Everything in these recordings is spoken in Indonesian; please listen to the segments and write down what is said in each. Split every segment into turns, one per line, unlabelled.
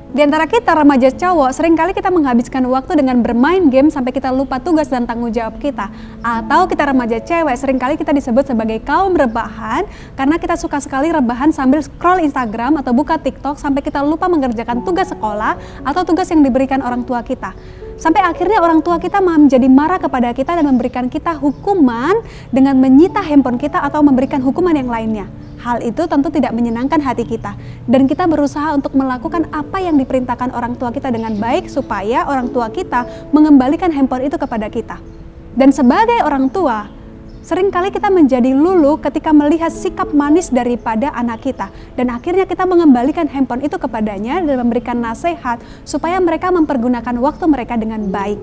Di antara kita remaja cowok, seringkali kita menghabiskan waktu dengan bermain game sampai kita lupa tugas dan tanggung jawab kita. Atau kita remaja cewek, seringkali kita disebut sebagai kaum rebahan karena kita suka sekali rebahan sambil scroll Instagram atau buka TikTok sampai kita lupa mengerjakan tugas sekolah atau tugas yang diberikan orang tua kita. Sampai akhirnya orang tua kita menjadi marah kepada kita dan memberikan kita hukuman dengan menyita handphone kita atau memberikan hukuman yang lainnya. Hal itu tentu tidak menyenangkan hati kita dan kita berusaha untuk melakukan apa yang diperintahkan orang tua kita dengan baik supaya orang tua kita mengembalikan handphone itu kepada kita. Dan sebagai orang tua, seringkali kita menjadi luluh ketika melihat sikap manis daripada anak kita dan akhirnya kita mengembalikan handphone itu kepadanya dan memberikan nasihat supaya mereka mempergunakan waktu mereka dengan baik.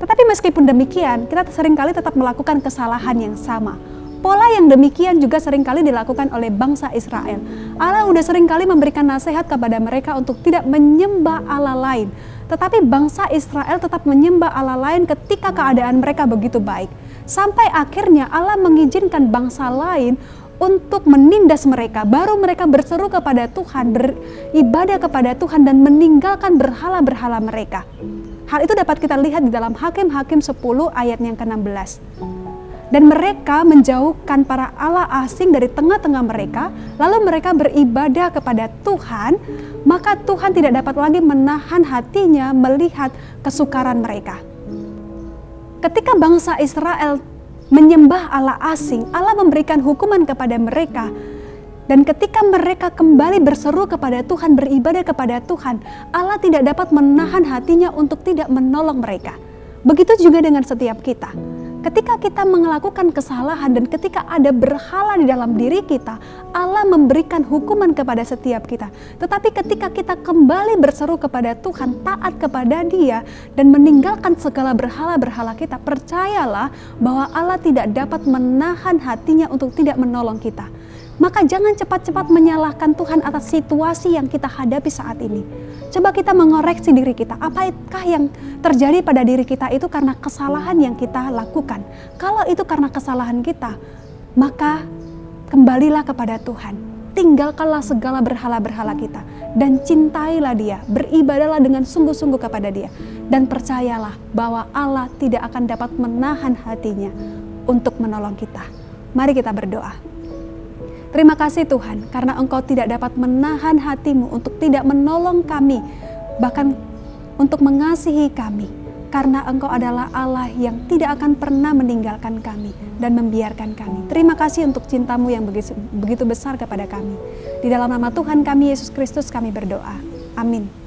Tetapi meskipun demikian, kita seringkali tetap melakukan kesalahan yang sama. Pola yang demikian juga seringkali dilakukan oleh bangsa Israel. Allah udah seringkali memberikan nasihat kepada mereka untuk tidak menyembah Allah lain. Tetapi bangsa Israel tetap menyembah Allah lain ketika keadaan mereka begitu baik. Sampai akhirnya Allah mengizinkan bangsa lain untuk menindas mereka. Baru mereka berseru kepada Tuhan, beribadah kepada Tuhan dan meninggalkan berhala-berhala mereka. Hal itu dapat kita lihat di dalam Hakim-Hakim 10 ayat yang ke-16. Dan mereka menjauhkan para Allah asing dari tengah-tengah mereka, lalu mereka beribadah kepada Tuhan, maka Tuhan tidak dapat lagi menahan hatinya melihat kesukaran mereka. Ketika bangsa Israel menyembah Allah asing, Allah memberikan hukuman kepada mereka. Dan ketika mereka kembali berseru kepada Tuhan, beribadah kepada Tuhan, Allah tidak dapat menahan hatinya untuk tidak menolong mereka. Begitu juga dengan setiap kita. Ketika kita melakukan kesalahan dan ketika ada berhala di dalam diri kita, Allah memberikan hukuman kepada setiap kita. Tetapi ketika kita kembali berseru kepada Tuhan, taat kepada Dia, dan meninggalkan segala berhala-berhala kita, percayalah bahwa Allah tidak dapat menahan hatinya untuk tidak menolong kita. Maka jangan cepat-cepat menyalahkan Tuhan atas situasi yang kita hadapi saat ini. Coba kita mengoreksi diri kita. Apakah yang terjadi pada diri kita itu karena kesalahan yang kita lakukan? Kalau itu karena kesalahan kita, maka kembalilah kepada Tuhan. Tinggalkanlah segala berhala-berhala kita dan cintailah Dia. Beribadahlah dengan sungguh-sungguh kepada Dia. Dan percayalah bahwa Allah tidak akan dapat menahan hatinya untuk menolong kita. Mari kita berdoa. Terima kasih Tuhan, karena Engkau tidak dapat menahan hatimu untuk tidak menolong kami, bahkan untuk mengasihi kami, karena Engkau adalah Allah yang tidak akan pernah meninggalkan kami dan membiarkan kami. Terima kasih untuk cintamu yang begitu besar kepada kami. Di dalam nama Tuhan kami, Yesus Kristus, kami berdoa. Amin.